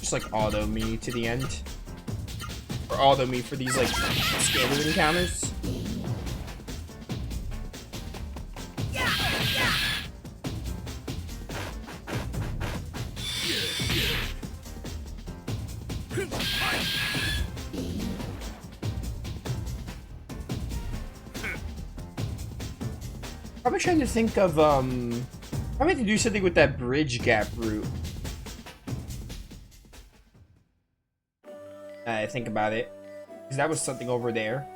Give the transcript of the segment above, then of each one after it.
Just like auto me to the end. Or auto me for these like standard encounters. Probably trying to think of probably to do something with that bridge gap route. I think about it, because that was something over there.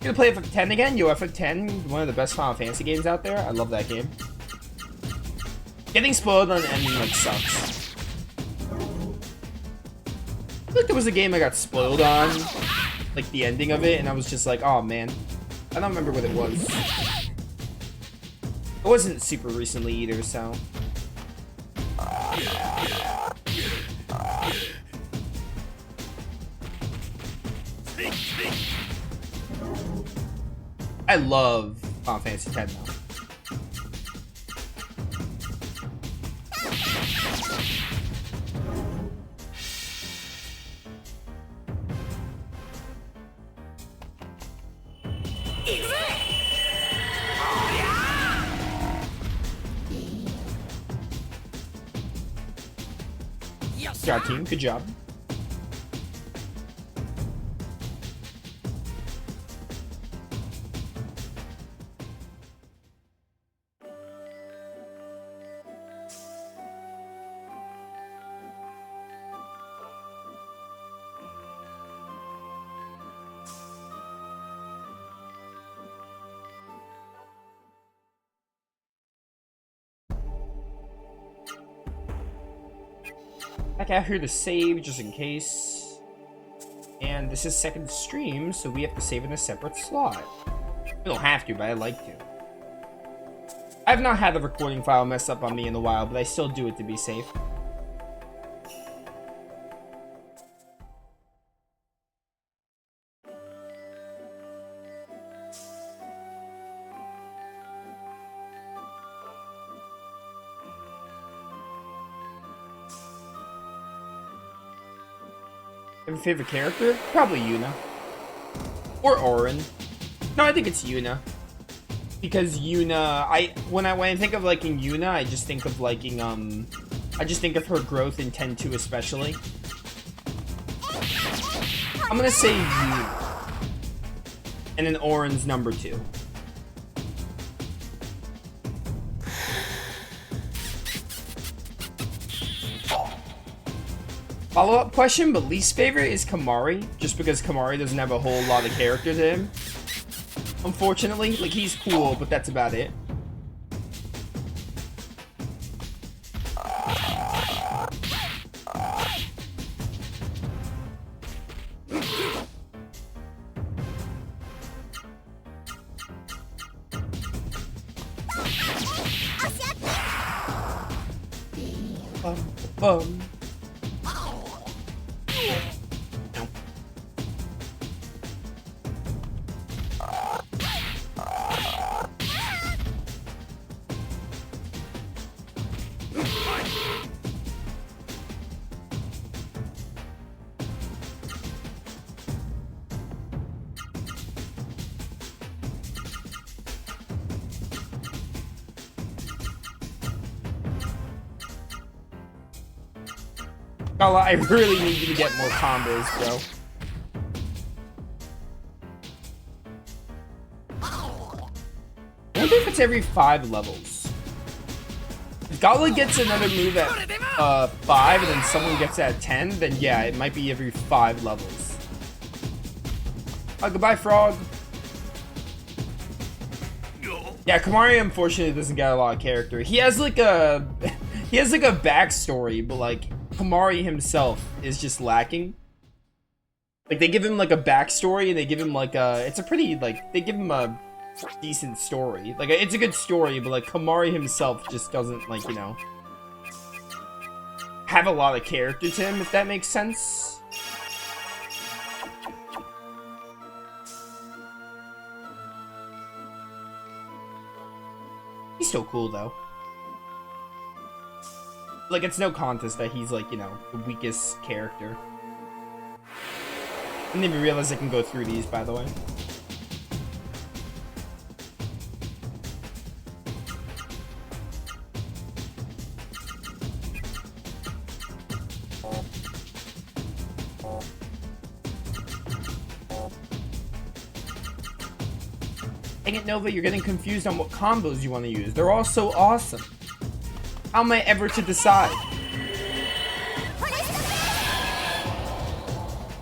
Gonna play FF10 again? Yo, FF10, one of the best Final Fantasy games out there. I love that game. Getting spoiled on the ending like sucks. I feel like there was a game I got spoiled on, like the ending of it, and I was just like, oh man. I don't remember what it was. It wasn't super recently either, so. I love Final Fantasy X now. Good job, team. Good job. Back out here to save just in case. And this is second stream, so we have to save in a separate slot. We don't have to, but I like to. I've not had a recording file mess up on me in a while, but I still do it to be safe. Have a favorite character? Probably Yuna. Or Auron. No, I think it's Yuna. Because Yuna, when I think of liking Yuna, I just think of liking I just think of her growth in 10-2 especially. I'm gonna say Yuna. And then Auron's number 2. Follow-up question, but least favorite is Kamari, just because Kamari doesn't have a whole lot of character to him. Unfortunately, like, he's cool, but that's about it. Bum. I really need you to get more combos, bro. I wonder if it's every 5 levels. If Gala gets another move at 5 and then someone gets it at 10, then yeah, it might be every 5 levels. Goodbye, Frog. Yeah, Kamari unfortunately doesn't get a lot of character. He has like a backstory, but like Kamari himself is just lacking. Like, they give him like a backstory and they give him like it's a pretty, like, they give him a decent story. Like, it's a good story, but like Kamari himself just doesn't, like, you know, have a lot of character to him, if that makes sense. He's still cool, though. Like, it's no contest that he's, like, you know, the weakest character. I didn't even realize I can go through these, by the way. Dang it, Nova, you're getting confused on what combos you want to use. They're all so awesome. How am I ever to decide?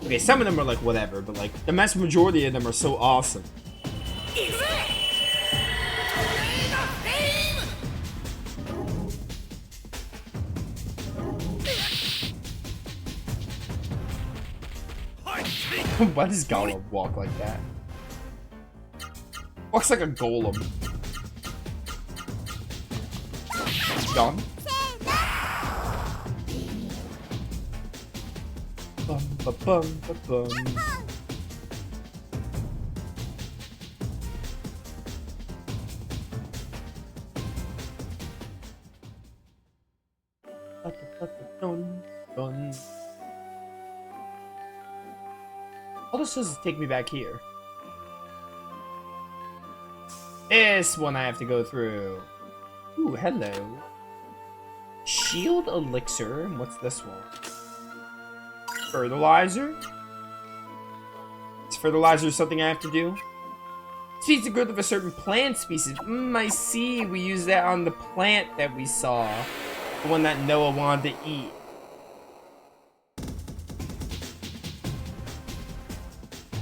Okay, some of them are like whatever, but like the vast majority of them are so awesome. Why does Golem walk like that? Walks like a golem. Done. Bum, ba, bum, ba, bum. Dun, dun. All this does is take me back here. This one I have to go through. Ooh, hello. Shield elixir. What's this one? Fertilizer? Is fertilizer something I have to do? Speeds the growth of a certain plant species. I see. We use that on the plant that we saw. The one that Noah wanted to eat.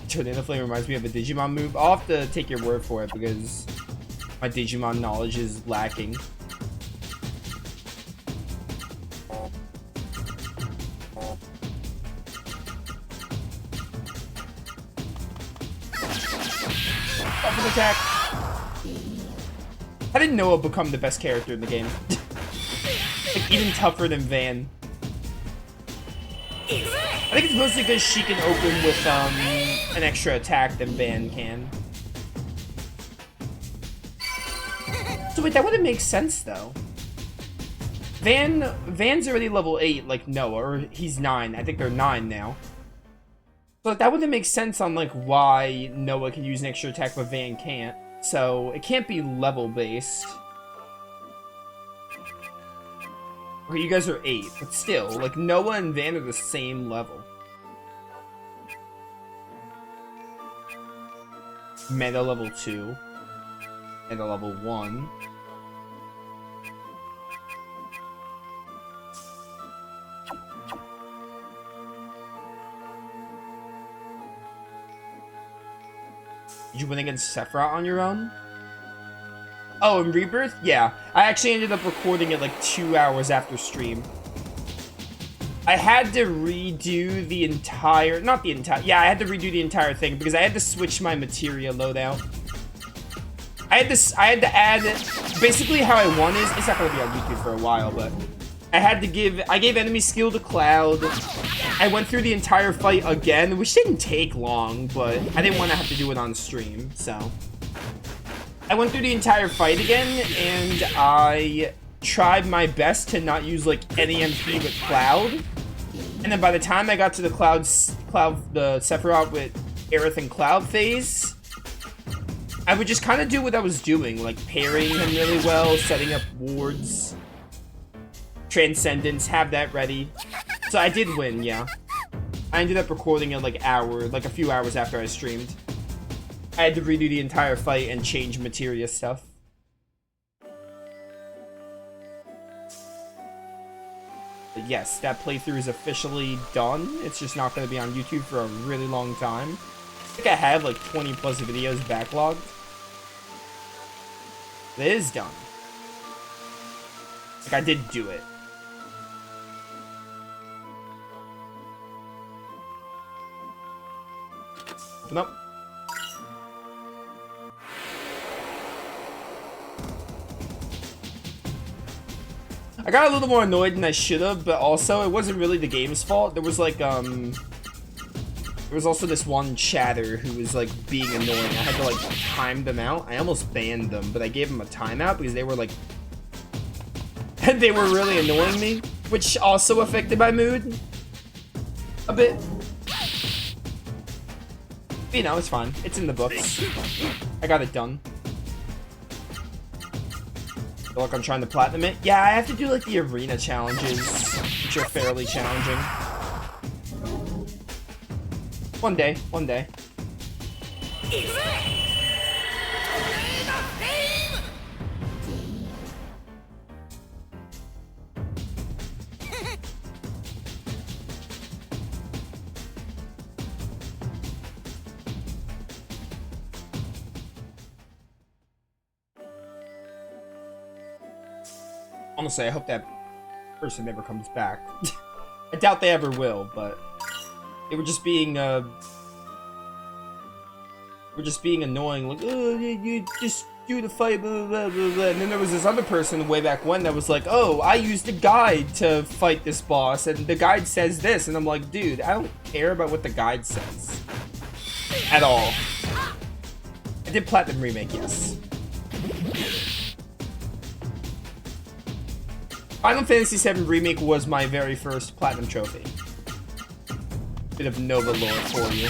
Tornado Flame reminds me of a Digimon move. I'll have to take your word for it because my Digimon knowledge is lacking. Open attack. How did Noah become the best character in the game? Like, even tougher than Van. I think it's mostly because she can open with an extra attack than Van can. So wait, that wouldn't make sense though. Van's already level 8 like Noah, or he's 9. I think they're 9 now. So like, that wouldn't make sense on like why Noah can use an extra attack but Van can't. So it can't be level based. Okay, you guys are 8, but still, like Noah and Van are the same level. Meta level 2. Meta level 1. Did you win against Sephiroth on your own? Oh, in Rebirth? Yeah. I actually ended up recording it like 2 hours after stream. I had to redo the entire... Not the entire... Yeah, I had to redo the entire thing because I had to switch my materia loadout. I had to add... Basically how I won is... It's not going to be on YouTube for a while, but... I gave enemy skill to Cloud. I went through the entire fight again, which didn't take long, but I didn't want to have to do it on stream, so... I went through the entire fight again, and I tried my best to not use, like, any MP with Cloud. And then by the time I got to the the Sephiroth with Aerith and Cloud phase, I would just kind of do what I was doing, like parrying him really well, setting up wards, Transcendence, have that ready. So I did win, yeah. I ended up recording it like a few hours after I streamed. I had to redo the entire fight and change materia stuff. But yes, that playthrough is officially done. It's just not going to be on YouTube for a really long time. I think I have like 20 plus videos backlogged. It is done. Like, I did do it. Open up. I got a little more annoyed than I should have, but also it wasn't really the game's fault. There was There was also this one chatter who was like being annoying. I had to like time them out. I almost banned them, but I gave them a timeout because they were like, they were really annoying me, which also affected my mood a bit. But, you know, it's fine. It's in the books. I got it done. Feel like I'm trying to platinum it. Yeah, I have to do like the arena challenges, which are fairly challenging. One day, one day. Honestly, I hope that person never comes back. I doubt they ever will, but they were just being annoying, like, oh, you just do the fight, blah, blah, blah, blah. And then there was this other person way back when that was like, oh, I used a guide to fight this boss, and the guide says this, and I'm like, dude, I don't care about what the guide says. At all. I did Platinum Remake, yes. Final Fantasy VII Remake was my very first Platinum trophy. Bit of Nova lore for you.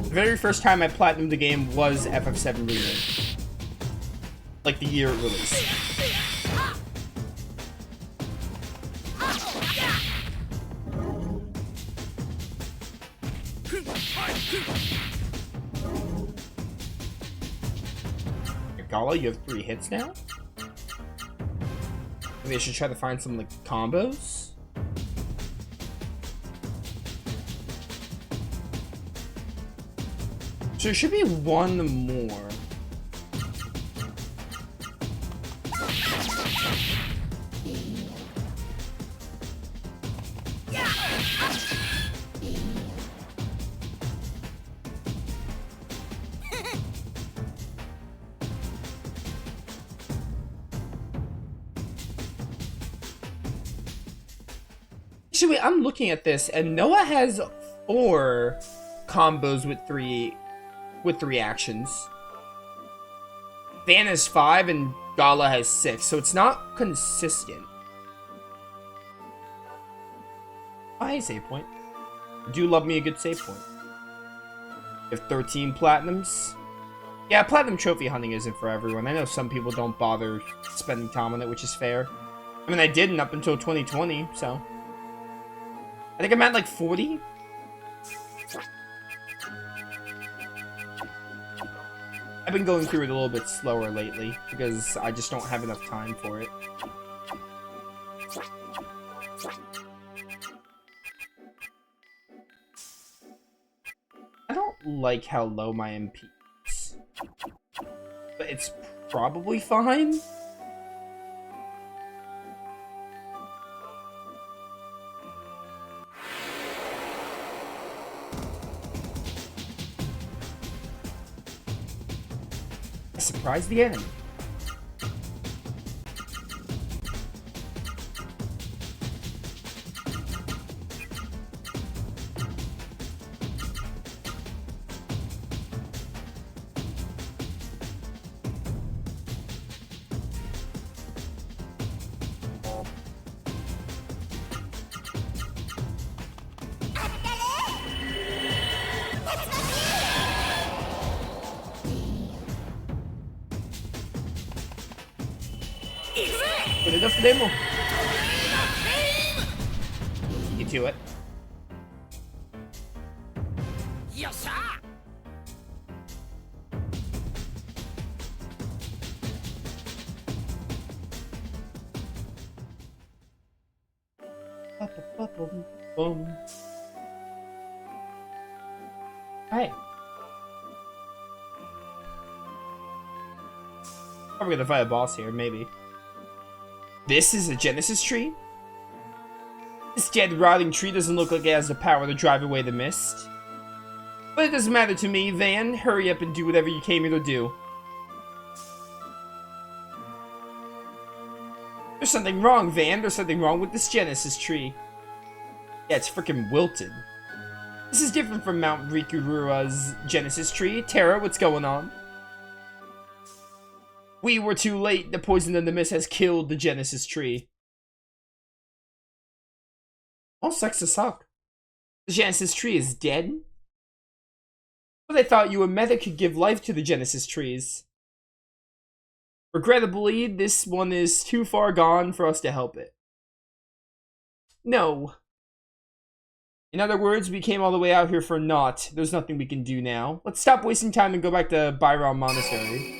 The very first time I platinumed the game was FF7 Remake. Like the year it released. Gala, you have 3 hits now? Maybe I should try to find some like combos. So there should be one more. Actually, wait, I'm looking at this, and Noah has 4 combos with 3 actions. Van has 5 and Gala has 6, so it's not consistent. Oh, hey, save point. I do love me a good save point. You have 13 platinums. Yeah, platinum trophy hunting isn't for everyone. I know some people don't bother spending time on it, which is fair. I mean, I didn't up until 2020, so. I think I'm at like 40. I've been going through it a little bit slower lately because I just don't have enough time for it. I don't like how low my MP is, but it's probably fine. Surprise the enemy. Good enough demo. Get to it. Yes, Alright. Probably gonna fight a boss here, maybe. This is a Genesis tree? This dead, rotting tree doesn't look like it has the power to drive away the mist. But it doesn't matter to me, Van. Hurry up and do whatever you came here to do. There's something wrong, Van. There's something wrong with this Genesis tree. Yeah, it's freaking wilted. This is different from Mount Rikurura's Genesis tree. Terra, what's going on? We were too late. The poison in the mist has killed the Genesis tree. All sucks to suck. The Genesis tree is dead? But I thought you and Meta could give life to the Genesis trees. Regrettably, this one is too far gone for us to help it. No. In other words, we came all the way out here for naught. There's nothing we can do now. Let's stop wasting time and go back to Byron Monastery.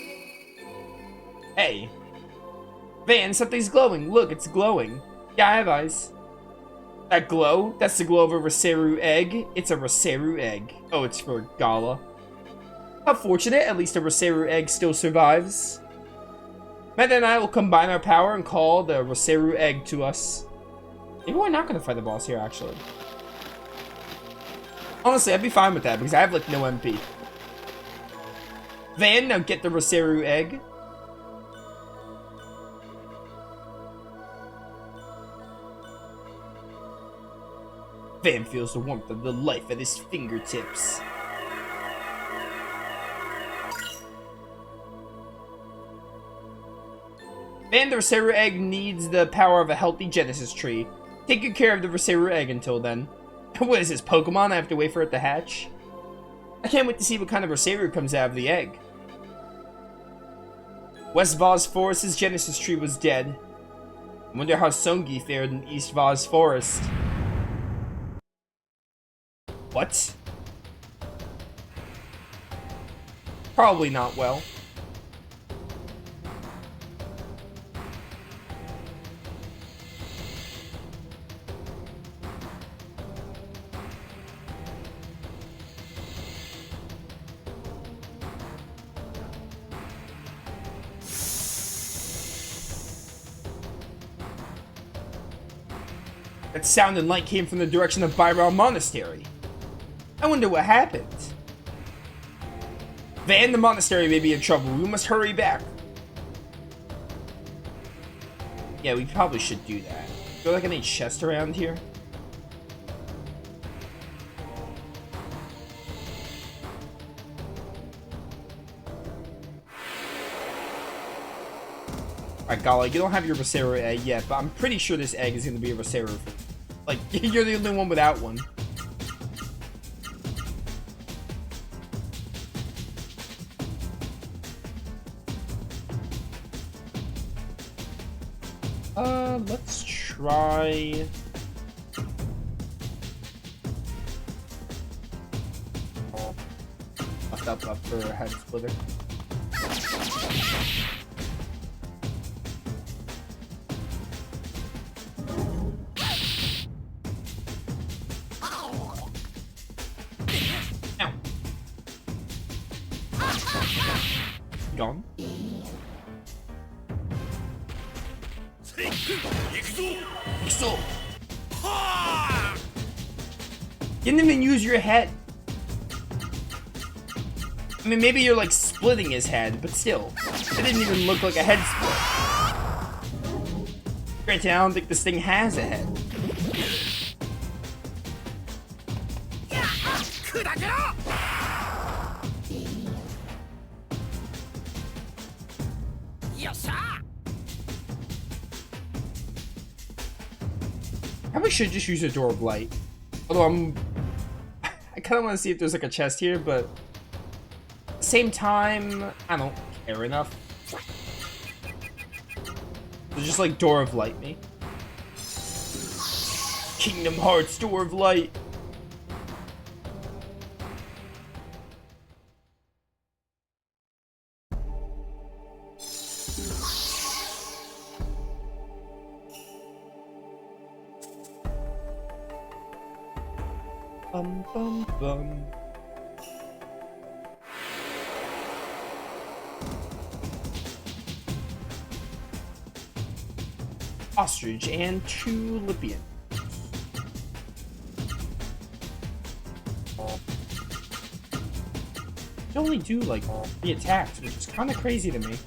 Hey. Van, something's glowing. Look, it's glowing. Yeah, I have eyes. That glow? That's the glow of a Ra-Seru egg. It's a Ra-Seru egg. Oh, it's for Gala. How fortunate, at least a Ra-Seru egg still survives. Meta and I will combine our power and call the Ra-Seru egg to us. Maybe we're not going to fight the boss here, actually. Honestly, I'd be fine with that, because I have, like, no MP. Van, now get the Ra-Seru egg. Van feels the warmth of the life at his fingertips. Van, the Ra-Seru egg needs the power of a healthy Genesis tree. Take good care of the Ra-Seru egg until then. What is this, Pokemon? I have to wait for it to hatch? I can't wait to see what kind of Ra-Seru comes out of the egg. West Vaz Forest's Genesis tree was dead. I wonder how Songi fared in East Vaz Forest. What? Probably not well. That sound and light came from the direction of Byron Monastery. I wonder what happened. Van, the monastery may be in trouble. We must hurry back. Yeah, we probably should do that. Is there like any chest around here? Alright, Gala, you don't have your Ra-Seru egg yet, but I'm pretty sure this egg is going to be a Ra-Seru. Like, you're the only one without one. Let's try... Left up for a head splitter. Ow. Gone. You didn't even use your head. I mean, maybe you're like splitting his head, but still. It didn't even look like a head split. Granted, I don't think this thing has a head. Probably should just use a Door of Light. Although I kind of want to see if there's like a chest here, but at the same time, I don't care enough. So just like Door of Light me. Kingdom Hearts Door of Light. Bum bum bum. Ostrich and 2 Lipian. They only do like 3 attacks, which is kind of crazy to me.